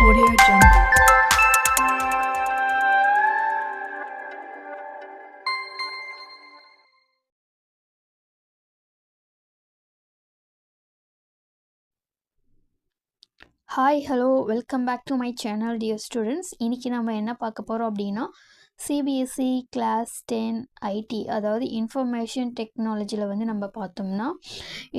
Audio Jungle. Hi hello welcome back to my channel dear students. இன்றைக்கி நம்ம என்ன பார்க்க போகிறோம் அப்படின்னா சிபிஎஸ்சி கிளாஸ் 10 ஐடி, அதாவது இன்ஃபர்மேஷன் டெக்னாலஜியில் வந்து நம்ம பார்த்தோம்னா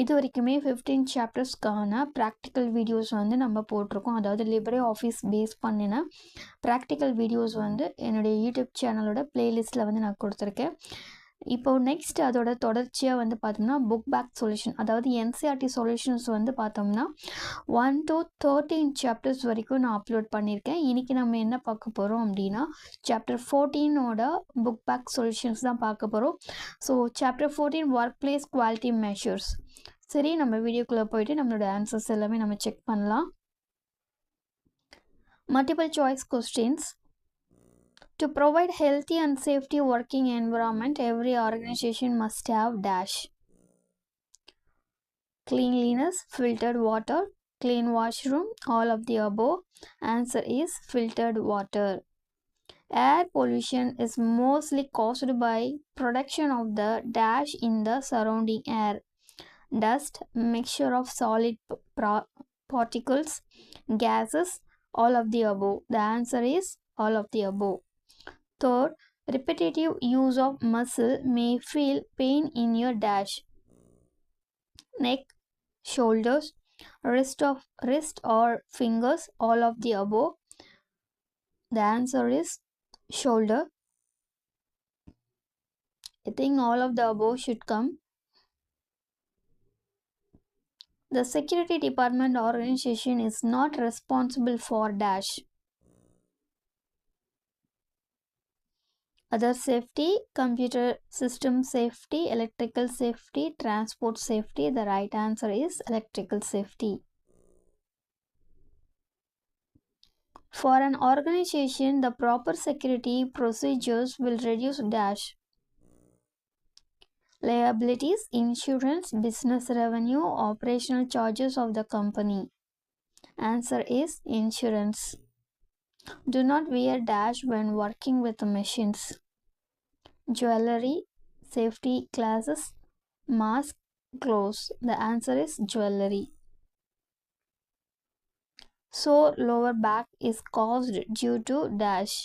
இது வரைக்குமே 15 சாப்டர்ஸ்க்கான ப்ராக்டிக்கல் வீடியோஸ் வந்து நம்ம போட்டிருக்கோம். அதாவது லிப்ரே ஆஃபீஸ் பேஸ் பண்ணின ப்ராக்டிக்கல் வீடியோஸ் வந்து என்னுடைய யூடியூப் சேனலோட ப்ளேலிஸ்ட்டில் வந்து நான் கொடுத்துருக்கேன். இப்போது நெக்ஸ்ட் அதோட தொடர்ச்சியாக வந்து பார்த்தோம்னா புக் பேக் சொல்யூஷன், அதாவது என்சிஆர்டி சொல்யூஷன்ஸ் வந்து பார்த்தோம்னா 1 to 13 சாப்டர்ஸ் வரைக்கும் நான் அப்லோட் பண்ணியிருக்கேன். இன்றைக்கி நம்ம என்ன பார்க்க போகிறோம் அப்படின்னா சாப்டர் 14ஓட புக் பேக் சொல்யூஷன்ஸ் தான் பார்க்க போகிறோம். So chapter 14 work place quality measures. சரி, நம்ம வீடியோக்குள்ளே போயிட்டு நம்மளோட ஆன்சர்ஸ் எல்லாமே நம்ம செக் பண்ணலாம். Multiple choice questions. To provide healthy and safety working environment, every organization must have dash. Cleanliness, filtered water, clean washroom, all of the above. Answer is filtered water. Air pollution is mostly caused by production of the dash in the surrounding air. Dust, mixture of solid particles, gases, all of the above. The answer is all of the above. Third, repetitive use of muscle may feel pain in your dash. Neck, shoulders, wrist or fingers, all of the above. The answer is shoulder. I think all of the above should come. The security department organization is not responsible for dash. Other safety, computer system safety, electrical safety, transport safety. The right answer is electrical safety. For an organization, the proper security procedures will reduce dash. Liabilities, insurance, business revenue, operational charges of the company. Answer is insurance. Do not wear dash when working with machines. Jewelry, safety glasses, mask, gloves. The answer is jewelry. Sore lower back is caused due to dash.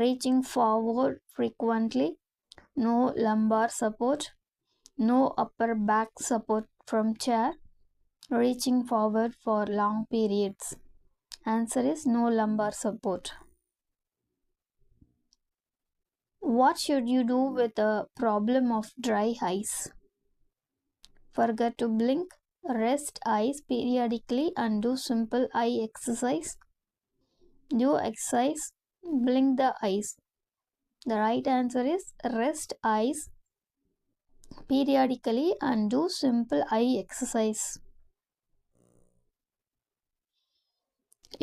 Reaching forward frequently, no lumbar support, no upper back support from chair, reaching forward for long periods. Answer is no lumbar support. What should you do with the problem of dry eyes? Forget to blink, rest eyes periodically and do simple eye exercise. Do exercise, blink the eyes. The right answer is rest eyes periodically and do simple eye exercise.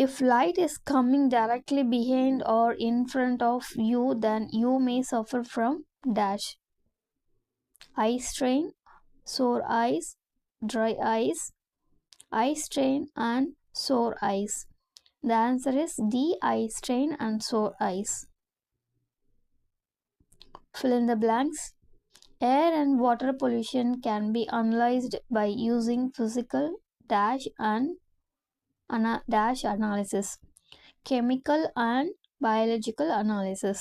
If light is coming directly behind or in front of you, then you may suffer from dash. Eye strain, sore eyes, dry eyes, eye strain and sore eyes. The answer is D, eye strain and sore eyes. Fill in the blanks. Air and water pollution can be analyzed by using physical dash and dash analysis, chemical and biological analysis.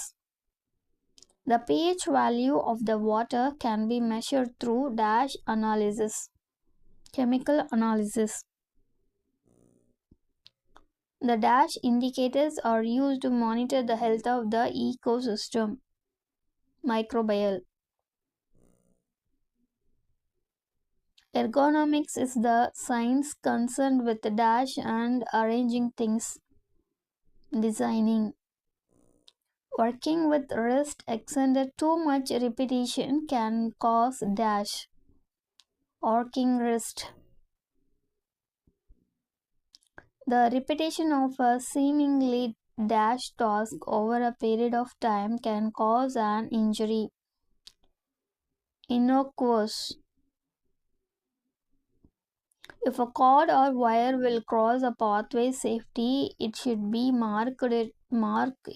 The pH value of the water can be measured through dash analysis, chemical analysis. The dash indicators are used to monitor the health of the ecosystem, microbial. Ergonomics is the science concerned with dash and arranging things, designing. Working with wrist extended too much repetition can cause dash, arcing wrist. The repetition of a seemingly dash task over a period of time can cause an injury, innocuous. If a cord or wire will cross a pathway safety, it should be mark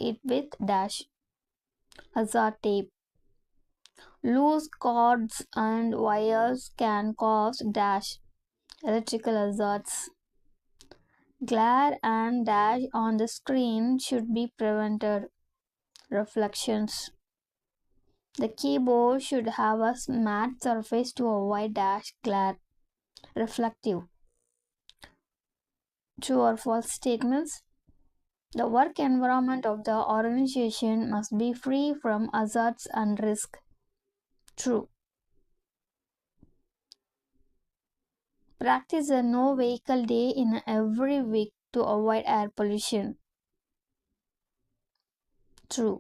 it with dash hazard tape. Loose cords and wires can cause dash electrical hazards. Glare and dash on the screen should be prevented. Reflections. The keyboard should have a matte surface to avoid dash glare. Reflective. True or false statements? The work environment of the organization must be free from hazards and risk. True. Practice a no vehicle day in every week to avoid air pollution. True.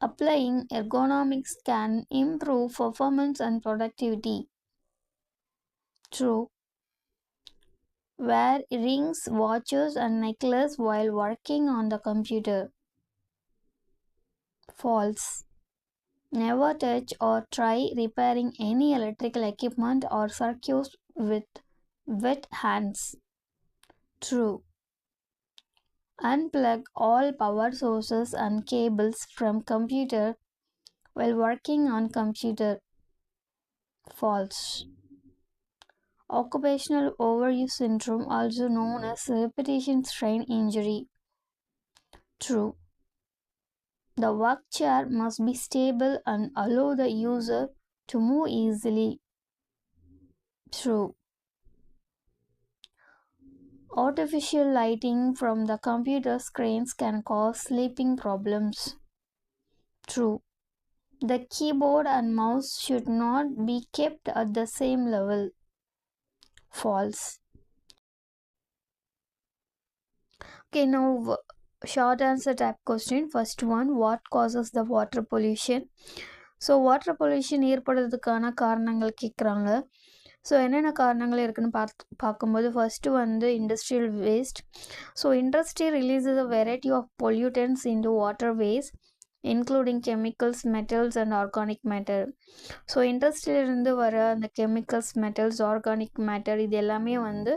Applying ergonomics can improve performance and productivity. True. Wear rings, watches, and necklace while working on the computer. False. Never touch or try repairing any electrical equipment or circuits with wet hands. True. Unplug all power sources and cables from computer while working on computer. False. Occupational overuse syndrome, also known as repetition strain injury. True. The work chair must be stable and allow the user to move easily. True. Artificial lighting from the computer screens can cause sleeping problems. True. The keyboard and mouse should not be kept at the same level. False. Okay, now short answer type question. First one, what causes the water pollution? So water pollution ஏற்படுறதுக்கான காரணங்கள் கேட்குறாங்க. So என்னென்ன காரணங்கள் இருக்குதுன்னு பார்க்கும்போது first வந்து industrial waste. So industry releases a variety of pollutants into water waste including chemicals, metals and organic matter. So இண்டஸ்ட்ரியிலிருந்து வர அந்த கெமிக்கல்ஸ், மெட்டல்ஸ், ஆர்கானிக் மேட்டர் இது எல்லாமே வந்து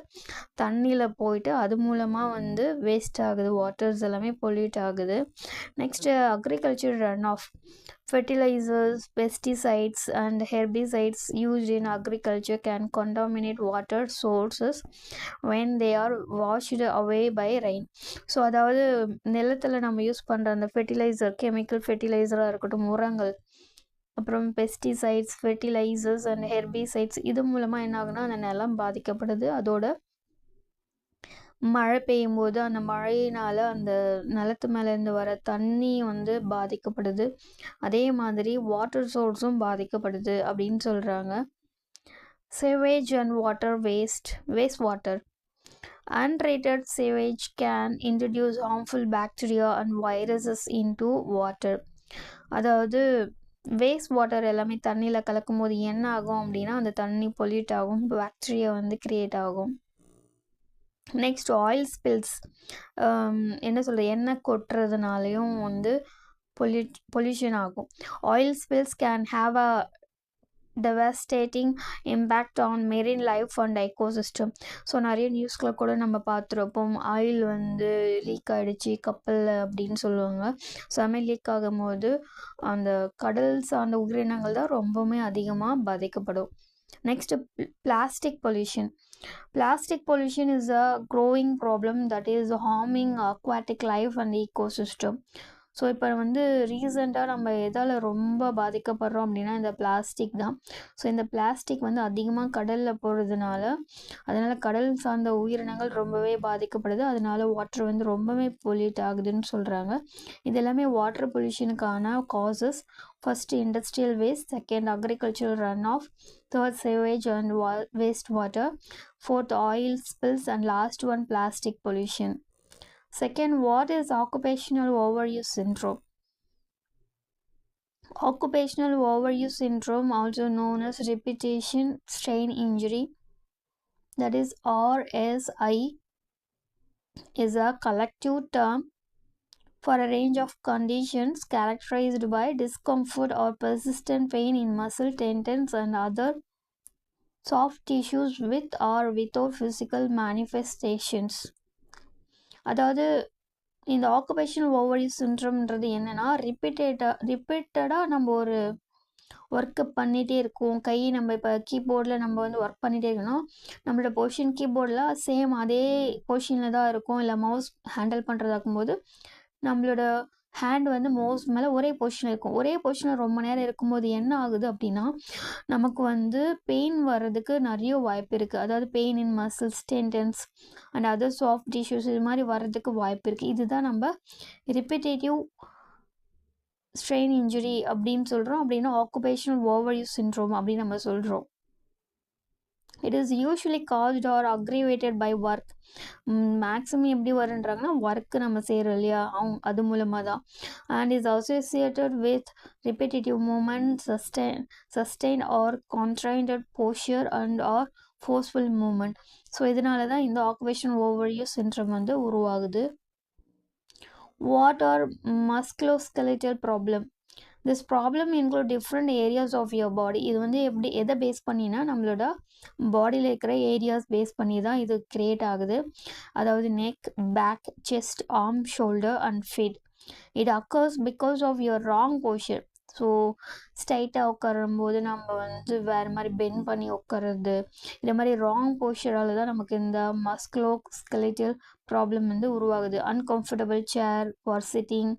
தண்ணியில் போயிட்டு அது மூலமாக வந்து வேஸ்ட் ஆகுது, வாட்டர்ஸ் எல்லாமே பொல்யூட் ஆகுது. Next agriculture run off. Fertilizers, pesticides and herbicides used in agriculture can contaminate water sources when they are washed away by rain. So அதாவது நிலத்தில் நம்ம யூஸ் பண்ணுற அந்த ஃபெர்டிலைசர், கெமிக்கல் ஃபெர்டிலைசராக இருக்கட்டும், உரங்கள், அப்புறம் பெஸ்டிசைட்ஸ், ஃபெர்டிலைசர்ஸ் அண்ட் ஹெர்பிசைட்ஸ் இது மூலமாக என்ன ஆகுனா அந்த நிலம் பாதிக்கப்படுது. அதோட மழை பெய்யும் போது அந்த மழையினால் அந்த நிலத்து மேலேருந்து வர தண்ணி வந்து பாதிக்கப்படுது. அதே மாதிரி வாட்டர் சோர்ஸும் பாதிக்கப்படுது அப்படின்னு சொல்கிறாங்க. Savage and water waste water. Untreated sewage can introduce harmful bacteria and viruses into water. அதாவது வேஸ்ட் வாட்டர் எல்லாமே தண்ணியில் கலக்கும் போது என்ன ஆகும் அப்படின்னா அந்த தண்ணி பொல்யூட் ஆகும், பாக்டீரியா வந்து கிரியேட் ஆகும். Next oil spills. என்ன சொல்கிறது, எண்ணெய் கொட்டுறதுனாலையும் வந்து பொல்யூஷன் ஆகும். Oil spills can have a devastating impact on marine life and ecosystem. So நிறைய நியூஸ்கில் கூட நம்ம பார்த்துருப்போம், ஆயில் வந்து லீக் ஆகிடுச்சு கப்பலில் அப்படின்னு சொல்லுவாங்க. ஸோ அதுமாதிரி லீக் ஆகும்போது அந்த கடல் சார்ந்த உயிரினங்கள் தான் ரொம்பவுமே அதிகமாக பாதிக்கப்படும். Next plastic pollution. Plastic pollution is a growing problem that is harming aquatic life and ecosystem. So இப்போ வந்து ரீசெண்டாக நம்ம எதால் ரொம்ப பாதிக்கப்படுறோம் அப்படின்னா இந்த பிளாஸ்டிக் தான். ஸோ இந்த பிளாஸ்டிக் வந்து அதிகமாக கடலில் போடுறதுனால அதனால் கடல் சார்ந்த உயிரினங்கள் ரொம்பவே பாதிக்கப்படுது. அதனால வாட்டர் வந்து ரொம்பவே பொல்யூட் ஆகுதுன்னு சொல்கிறாங்க. இது எல்லாமே வாட்டர் பொல்யூஷனுக்கான causes. First industrial waste, second agricultural run off, third sewage and waste water, fourth oil spills, and last one plastic pollution. Second, what is occupational overuse syndrome? Occupational overuse syndrome, also known as repetition strain injury, that is RSI, is a collective term for a range of conditions characterized by discomfort or persistent pain in muscle, tendons and other soft tissues with or without physical manifestations. அதாவது இந்த occupational ஓவர்யூஸ் சிண்ட்ரோம்ன்றது என்னென்னா ரிப்பீட்டடாக நம்ம ஒரு work பண்ணிகிட்டே இருக்கும். கை நம்ம இப்போ கீபோர்டில் நம்ம வந்து ஒர்க் பண்ணிகிட்டே இருக்கணும். நம்மளோட பொசிஷன் கீபோர்டில் சேம் அதே பொசிஷனில் தான் இருக்கும். இல்லை மவுஸ் ஹேண்டில் பண்ணுறதாக்கும்போது நம்மளோட ஹேண்ட் வந்து மவுஸ் மேலே ஒரே பொசிஷனில் இருக்கும். ஒரே பொசிஷனில் ரொம்ப நேரம் இருக்கும்போது என்ன ஆகுது அப்படின்னா நமக்கு வந்து பெயின் வர்றதுக்கு நிறைய வாய்ப்பு இருக்குது. அதாவது pain in muscles, tendons and other soft tissues இது மாதிரி வர்றதுக்கு வாய்ப்பு இருக்குது. இதுதான் நம்ம ரிப்பீட்டேட்டிவ் ஸ்ட்ரெயின் இன்ஜுரி அப்படின்னு சொல்கிறோம். அப்படின்னா ஆக்குபேஷனல் ஓவர்யூஸ் சிண்ட்ரோம் அப்படின்னு நம்ம சொல்கிறோம். It is usually caused or aggravated by work. Maximum எப்படி வருன்றாங்கன்னா ஒர்க்கு நம்ம செய்கிறோம் இல்லையா அது மூலமாக தான். And is associated with repetitive movement, sustain or constrained posture and or forceful movement. So இதனால தான் இந்த ஆக்குபேஷனல் ஓவர்யூஸ் சிண்ட்ரோம் வந்து உருவாகுது. What are musculoskeletal problem? This problem include different areas of your body. இது வந்து எதை பேஸ் பண்ணினா நம்மளோட பாடியில் இருக்கிற ஏரியாஸ் பேஸ் பண்ணி தான் இது கிரியேட் ஆகுது. அதாவது neck, back, chest, arm, shoulder and feet. It occurs because of your wrong posture. So ஸ்ட்ரைட்டாக உட்காரும்போது நம்ம வந்து வேறு மாதிரி பெண்ட் பண்ணி உட்காருறது, இந்த மாதிரி ராங் போஸ்டரால் தான் நமக்கு இந்த மஸ்குலோஸ்கெலட்டல் ப்ராப்ளம் வந்து உருவாகுது. Uncomfortable chair for sitting,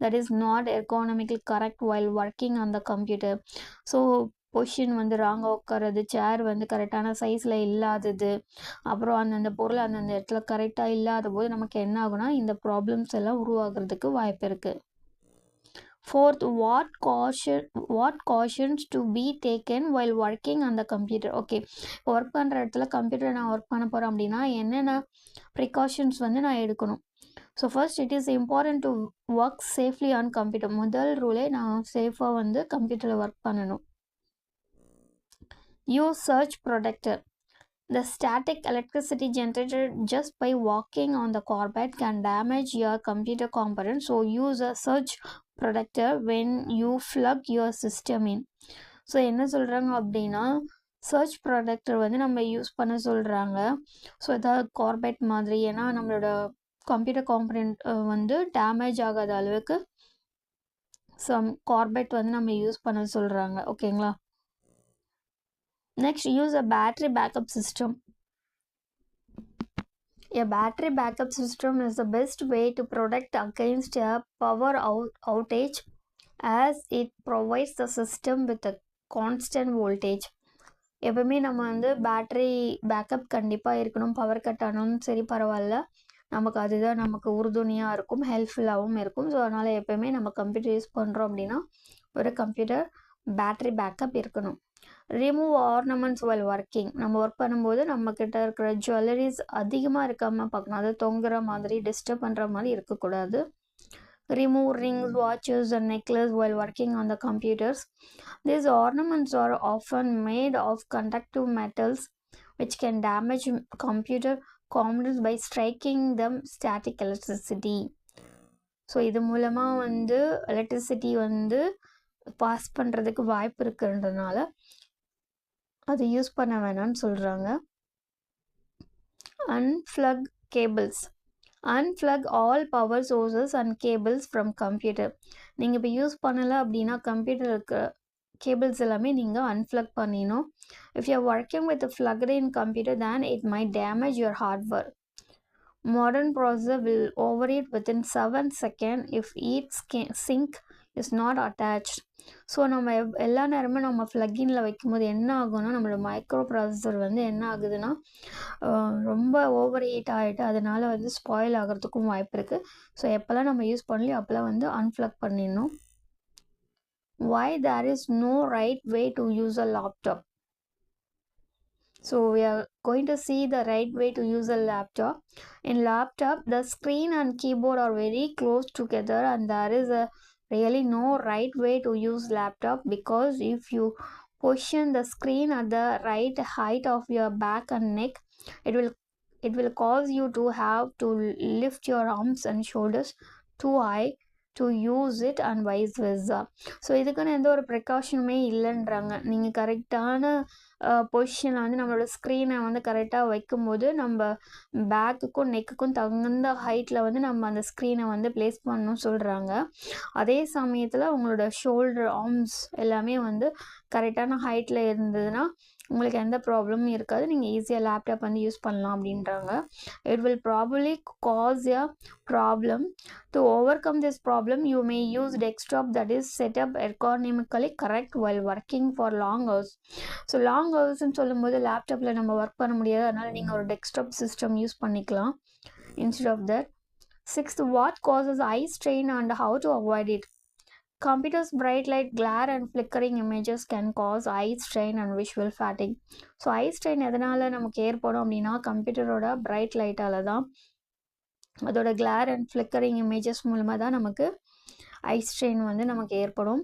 that is not ergonomically correct while working on the computer. So position வந்து ராங்காக உட்காரது, சேர் வந்து கரெக்டான சைஸில் இல்லாதது, அப்புறம் அந்தந்த பொருள் அந்தந்த இடத்துல கரெக்டாக இல்லாத போது நமக்கு என்ன ஆகுனா இந்த ப்ராப்ளம்ஸ் எல்லாம் உருவாகிறதுக்கு வாய்ப்பு இருக்குது. Fourth, what cautions to be taken while working on the computer? Okay, இப்போ ஒர்க் பண்ணுற இடத்துல கம்ப்யூட்டர் நான் ஒர்க் பண்ண போகிறேன் அப்படின்னா என்னென்ன ப்ரிகாஷன்ஸ் வந்து நான் எடுக்கணும்? So first, it is important to work safely on computer. முதல் ரூலே நான் சேஃபாக வந்து கம்ப்யூட்டரில் ஒர்க் பண்ணணும். Use surge protector. The static electricity generated just by walking on the carpet can damage your computer components. So use a surge protector when you plug your system in. So என்ன சொல்கிறாங்க அப்படின்னா search protector வந்து நம்ம use பண்ண சொல்கிறாங்க. So ஏதாவது carpet மாதிரி, ஏன்னா நம்மளோட கம்ப்யூட்டர் காம்பனண்ட் வந்து டேமேஜ் ஆகாத அளவுக்கு கார்பெட் வந்து நம்ம யூஸ் பண்ண சொல்கிறாங்க. ஓகேங்களா? Next, use a battery backup system. A battery backup system is the best way to protect against a power outage as it provides the system with a constant voltage. எப்பவுமே நம்ம வந்து battery backup கண்டிப்பாக இருக்கணும். Power cut ஆனாலும் சரி பரவாயில்ல, நமக்கு அதுதான் நமக்கு உறுதுணையாக இருக்கும், ஹெல்ப்ஃபுல்லாகவும் இருக்கும். ஸோ அதனால் எப்போயுமே நம்ம கம்ப்யூட்டர் யூஸ் பண்ணுறோம் அப்படின்னா ஒரு கம்ப்யூட்டர் பேட்டரி பேக்கப் இருக்கணும். Remove ornaments while working. நம்ம ஒர்க் பண்ணும்போது நம்மக்கிட்ட இருக்கிற ஜுவல்லரிஸ் அதிகமாக இருக்காமல் பார்க்கணும். அது தொங்குற மாதிரி, டிஸ்டர்ப் பண்ணுற மாதிரி இருக்கக்கூடாது. Remove rings, watches and necklace while working on the computers. These ornaments are often made of conductive metals which can damage computer components by striking them static electricity. So இது மூலமாக வந்து எலக்ட்ரிசிட்டி வந்து pass பண்ணுறதுக்கு வாய்ப்பு இருக்குன்றதுனால அது use பண்ண வேணாம்னு சொல்கிறாங்க. Unplug cables. Unplug all power sources and cables from computer. நீங்கள் இப்போ யூஸ் பண்ணலை அப்படின்னா கம்ப்யூட்டர் இருக்க கேபிள்ஸ் எல்லாமே நீங்கள் அன்ப்ளக் பண்ணிடணும். If you are working with plugged in computer then it might damage your hardware. Modern processor will overheat within 7 seconds if each sink is not attached. So நம்ம எல்லா நேரமும் நம்ம ப்ளக்கின்ல வைக்கும்போது என்ன ஆகும்னா நம்மளோட மைக்ரோ ப்ராசஸர் வந்து என்ன ஆகுதுன்னா ரொம்ப ஓவர் ஹீட் ஆகிட்டு அதனால் வந்து ஸ்பாயில் ஆகிறதுக்கும் வாய்ப்பு இருக்குது. ஸோ எப்போல்லாம் நம்ம யூஸ் பண்ணலையோ அப்போல்லாம் வந்து அன்ப்ளக் பண்ணிடணும். Why there is no right way to use a laptop? So we are going to see the right way to use a laptop. In laptop, the screen and keyboard are very close together and there is a really no right way to use laptop, because if you position the screen at the right height of your back and neck, it will cause you to have to lift your arms and shoulders too high to use it and vice versa. So இதுக்குன்னு எந்த ஒரு ப்ரிகாஷனுமே இல்லைன்றாங்க. நீங்கள் கரெக்டான பொசிஷனில் வந்து நம்மளோட ஸ்க்ரீனை வந்து கரெக்டாக வைக்கும்போது நம்ம பேக்குக்கும் நெக்குக்கும் தகுந்த ஹைட்டில் வந்து நம்ம அந்த ஸ்க்ரீனை வந்து ப்ளேஸ் பண்ணணும்னு சொல்கிறாங்க. அதே சமயத்தில் உங்களோட ஷோல்டர் ஆர்ம்ஸ் எல்லாமே வந்து கரெக்டான ஹைட்டில் இருந்ததுன்னா உங்களுக்கு எந்த ப்ராப்ளமும் இருக்காது. நீங்கள் ஈஸியாக லேப்டாப் வந்து யூஸ் பண்ணலாம் அப்படின்றாங்க. It will probably cause a problem. To overcome this problem, you may use desktop that is set up ergonomically correct while working for long hours. So long ஹவர்ஸ்ன்னு சொல்லும்போது லேப்டாப்பில் நம்ம ஒர்க் பண்ண முடியாது. அதனால் நீங்கள் ஒரு டெஸ்க்டாப் சிஸ்டம் யூஸ் பண்ணிக்கலாம் instead of that. Sixth, what causes eye strain and how to avoid it? Computers' bright light, glare and flickering images can cause eye strain and visual fatigue. So eye strain எதனால் நமக்கு ஏற்படும் அப்படின்னா கம்ப்யூட்டரோட bright லைட்டால் தான், அதோட கிளார் and flickering images மூலமாக தான் நமக்கு eye strain வந்து நமக்கு ஏற்படும்.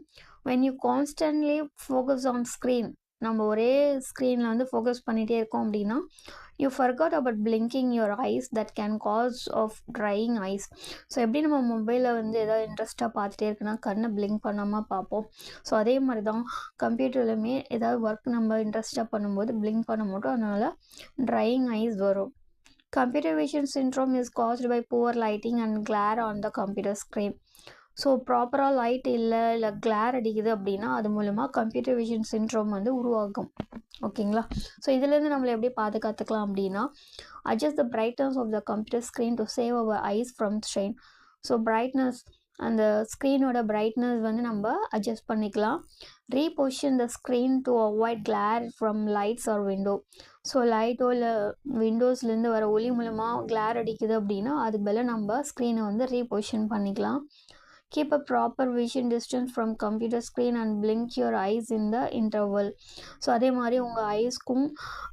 when you constantly focus on screen, நம்ம ஒரே ஸ்க்ரீனில் வந்து ஃபோக்கஸ் பண்ணிகிட்டே இருக்கோம் அப்படின்னா you forgot about blinking your eyes, that can cause of drying eyes. So எப்படி நம்ம மொபைலில் வந்து ஏதாவது இன்ட்ரெஸ்ட்டாக பார்த்துட்டே இருக்குன்னா கண்ணை பிளிங்க் பண்ணாமல் பார்ப்போம். ஸோ அதே மாதிரி தான் கம்ப்யூட்டர்லையுமே ஏதாவது ஒர்க் நம்ம இன்ட்ரெஸ்ட்டாக பண்ணும்போது பிளிங்க் பண்ண மாட்டோம், அதனால் ட்ரையிங் ஐஸ் வரும். Computer vision syndrome is caused by poor lighting and glare on the computer screen. So ப்ராப்பராக லைட் இல்லை கிளார் அடிக்குது அப்படின்னா அது மூலமாக கம்ப்யூட்டர் விஷன் சிண்ட்ரோம் வந்து உருவாகும். ஓகேங்களா? ஸோ இதுலேருந்து நம்மளை எப்படி பாதுகாத்துக்கலாம் அப்படின்னா adjust the brightness of the computer screen to save our eyes from strain. So brightness, அந்த ஸ்க்ரீனோட பிரைட்னஸ் வந்து நம்ம அட்ஜஸ்ட் பண்ணிக்கலாம். Reposition the screen to avoid glare from lights or window. So லைட்டோ இல்லை விண்டோஸ்லேருந்து வர ஒளி மூலமாக கிளார் அடிக்குது அப்படின்னா அதுக்கு பதிலாக நம்ம ஸ்க்ரீனை வந்து ரீபொசிஷன் பண்ணிக்கலாம். Keep a proper vision distance from computer screen and blink your eyes in the interval. So அதே மாதிரி உங்கள் ஐஸ்க்கும்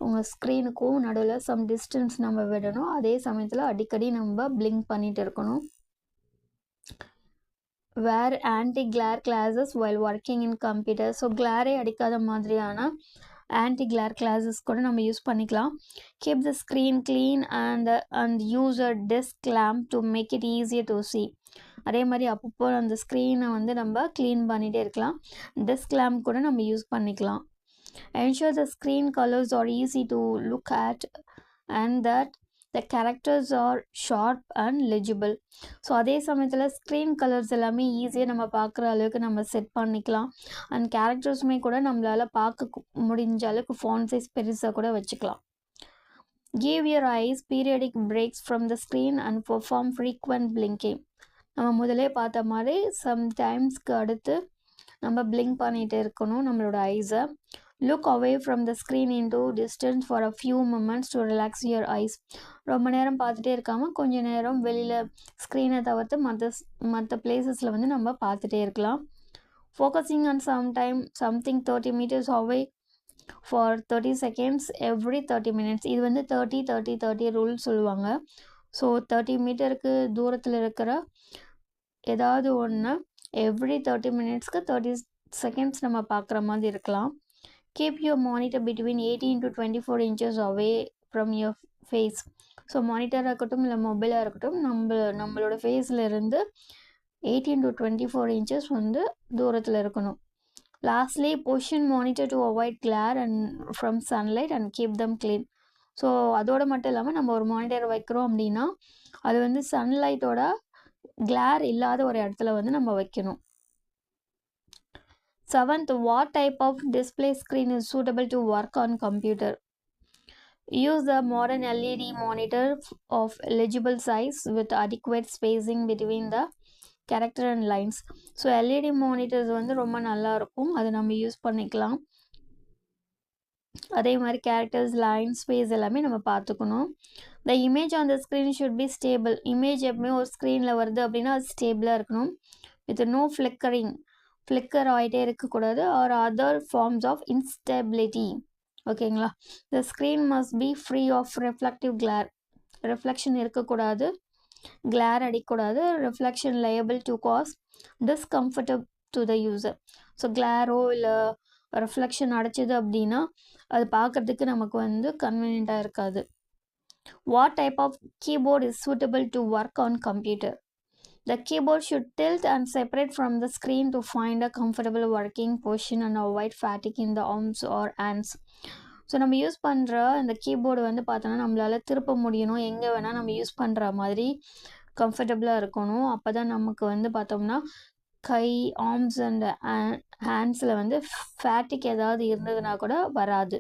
உங்கள் ஸ்க்ரீனுக்கும் நடுவில் சம் டிஸ்டன்ஸ் நம்ம விடணும். அதே சமயத்தில் அடிக்கடி நம்ம பிளிங்க் பண்ணிட்டு இருக்கணும். Wear anti glare glasses while working in computer. So கிளாரே அடிக்காத மாதிரியான ஆன்டி கிளார் கிளாஸஸ் கூட நம்ம யூஸ் பண்ணிக்கலாம். Keep the screen clean and use a desk lamp to make it easier to see. அதே மாதிரி அப்பப்போ அந்த ஸ்க்ரீனை வந்து நம்ம க்ளீன் பண்ணிகிட்டே இருக்கலாம். டெஸ்க் லேம்ப் கூட நம்ம யூஸ் பண்ணிக்கலாம். ensure the screen colors are easy to look at and that the characters are sharp and legible. So அதே சமயத்தில் ஸ்க்ரீன் கலர்ஸ் எல்லாமே ஈஸியாக நம்ம பார்க்குற அளவுக்கு நம்ம செட் பண்ணிக்கலாம். அண்ட் கேரக்டர்ஸுமே கூட நம்மளால் பார்க்க முடிஞ்ச அளவுக்கு ஃபாண்ட் சைஸ் பெருசாக கூட வச்சுக்கலாம். give your eyes periodic breaks from the screen and perform frequent blinking. நம்ம முதலே பார்த்த மாதிரி சம்டைம்ஸ்க்கு அடுத்து நம்ம பிளிங்க் பண்ணிகிட்டே இருக்கணும் நம்மளோட ஐஸை. Look away from the screen into distance for a few moments to relax your eyes. ரொம்ப நேரம் பார்த்துட்டே இருக்காமல் கொஞ்சம் நேரம் வெளியில் ஸ்க்ரீனை தவிர்த்து மற்ற பிளேசஸில் வந்து நம்ம பார்த்துட்டே இருக்கலாம். Focusing on something 30 meters away for 30 seconds every 30 minutes. இது வந்து 30 ரூல் சொல்லுவாங்க. ஸோ 30 மீட்டருக்கு தூரத்தில் இருக்கிற ஏதாவது ஒன்று எவ்ரி 30 minutesக்கு 30 seconds நம்ம பார்க்குற மாதிரி இருக்கலாம். Keep your monitor between 18 to 24 inches away from your face. So மானிட்டராக இருக்கட்டும் இல்லை மொபைலாக இருக்கட்டும் நம்மளோட ஃபேஸில் இருந்து 18 to 24 inches வந்து தூரத்தில் இருக்கணும். Lastly position monitor to avoid glare and from sunlight and keep them clean. So அதோடு மட்டும் இல்லாமல் நம்ம ஒரு மானிட்டர் வைக்கிறோம் அப்படின்னா அது வந்து சன்லைட்டோட கிளார் இல்லாத ஒரு இடத்துல வந்து நம்ம வைக்கணும். 7th, what type of display screen is suitable to work on computer? Use the modern LED monitor of legible size with adequate spacing between the character and lines. So LED monitors வந்து ரொம்ப நல்லா இருக்கும், அது நம்ம use பண்ணிக்கலாம். அதே மாதிரி characters, line, space எல்லாமே நம்ம பார்த்துக்கணும். The image on the screen should be stable. Image எப்பவுமே ஒரு ஸ்க்ரீனில் வருது அப்படின்னா அது ஸ்டேபிளாக இருக்கணும். வித் நோ ஃப்ளிக்கர் ஆகிட்டே இருக்கக்கூடாது or other forms of instability. ஓகேங்களா? The screen must be free of reflective glare. Reflection இருக்கக்கூடாது, கிளார் அடிக்கக்கூடாது. Reflection liable to cause discomfort to the user. So கிளாரோ இல்லை ரிஃப்ளெக்ஷன் அடைச்சிது அப்படின்னா அது பார்க்குறதுக்கு நமக்கு வந்து கன்வீனியண்ட்டாக இருக்காது. What type of keyboard is suitable to work on computer? The keyboard should tilt and separate from the screen to find a comfortable working position and avoid fatigue in the arms or hands. So நம்ம use பண்ணுற இந்த keyboard வந்து பார்த்தோன்னா நம்மளால் திருப்ப முடியணும், எங்கே வேணால் நம்ம யூஸ் பண்ணுற மாதிரி கம்ஃபர்டபுளாக இருக்கணும். அப்போ தான் நமக்கு வந்து பார்த்தோம்னா கை, ஆர்ம்ஸ் அண்ட் ஹேண்ட்ஸில் வந்து ஃபேட்டிக் ஏதாவது இருந்ததுன்னா கூட வராது.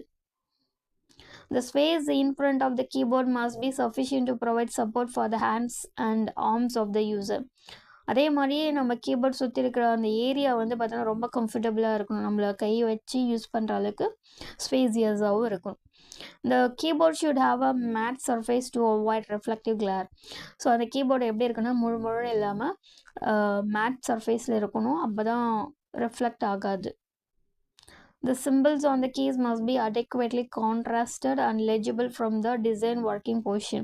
The space in front of the keyboard must be sufficient to provide support for the hands and arms of the user. அதே மாதிரி நம்ம கீபோர்ட் சுற்றி இருக்கிற அந்த ஏரியா வந்து பார்த்தோன்னா ரொம்ப கம்ஃபர்டபுளாக இருக்கணும். நம்மளை கை வச்சு யூஸ் பண்ணுற அளவுக்கு ஸ்பேசியஸாகவும் இருக்கணும். The keyboard should have a matte surface to avoid reflective glare. So அந்த கீபோர்டு எப்படி இருக்குன்னா முழு இல்லாமல் மேட் சர்ஃபேஸில் இருக்கணும். அப்போ தான் ரிஃப்ளெக்ட் ஆகாது. The symbols on the keys must be adequately contrasted and legible from the design working position.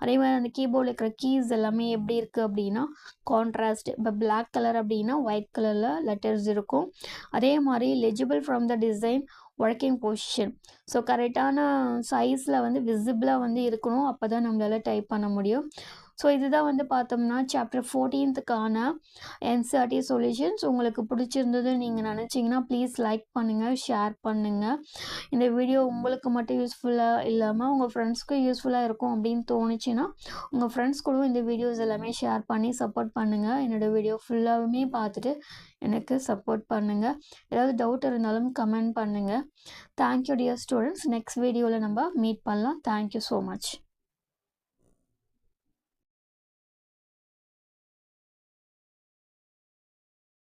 அதே மாதிரி அந்த கீபோர்டில் இருக்கிற கீஸ் எல்லாமே எப்படி இருக்குது அப்படின்னா கான்ட்ராஸ்ட். இப்போ பிளாக் கலர் அப்படின்னா ஒயிட் கலரில் லெட்டர்ஸ் இருக்கும். அதே மாதிரி legible from the design working position. So கரெக்டான சைஸில் வந்து விசிபிளாக வந்து இருக்கணும். அப்போ தான் நம்மளால் டைப் பண்ண முடியும். ஸோ இதுதான் வந்து பார்த்தோம்னா சாப்டர் 14th என்சிஆர்டி சொல்யூஷன்ஸ். உங்களுக்கு பிடிச்சிருந்தது நீங்கள் நினச்சிங்கன்னா ப்ளீஸ் லைக் பண்ணுங்கள், ஷேர் பண்ணுங்கள். இந்த வீடியோ உங்களுக்கு மட்டும் யூஸ்ஃபுல்லாக இல்லாமல் உங்கள் ஃப்ரெண்ட்ஸ்க்கும் யூஸ்ஃபுல்லாக இருக்கும் அப்படின்னு தோணுச்சுன்னா உங்கள் ஃப்ரெண்ட்ஸ் கூட இந்த வீடியோஸ் எல்லாமே ஷேர் பண்ணி சப்போர்ட் பண்ணுங்கள். என்னோடய வீடியோ ஃபுல்லாகவுமே பார்த்துட்டு எனக்கு சப்போர்ட் பண்ணுங்கள். ஏதாவது டவுட் இருந்தாலும் கமெண்ட் பண்ணுங்கள். Thank you dear students. நெக்ஸ்ட் வீடியோவில் நம்ம மீட் பண்ணலாம். Thank you so much.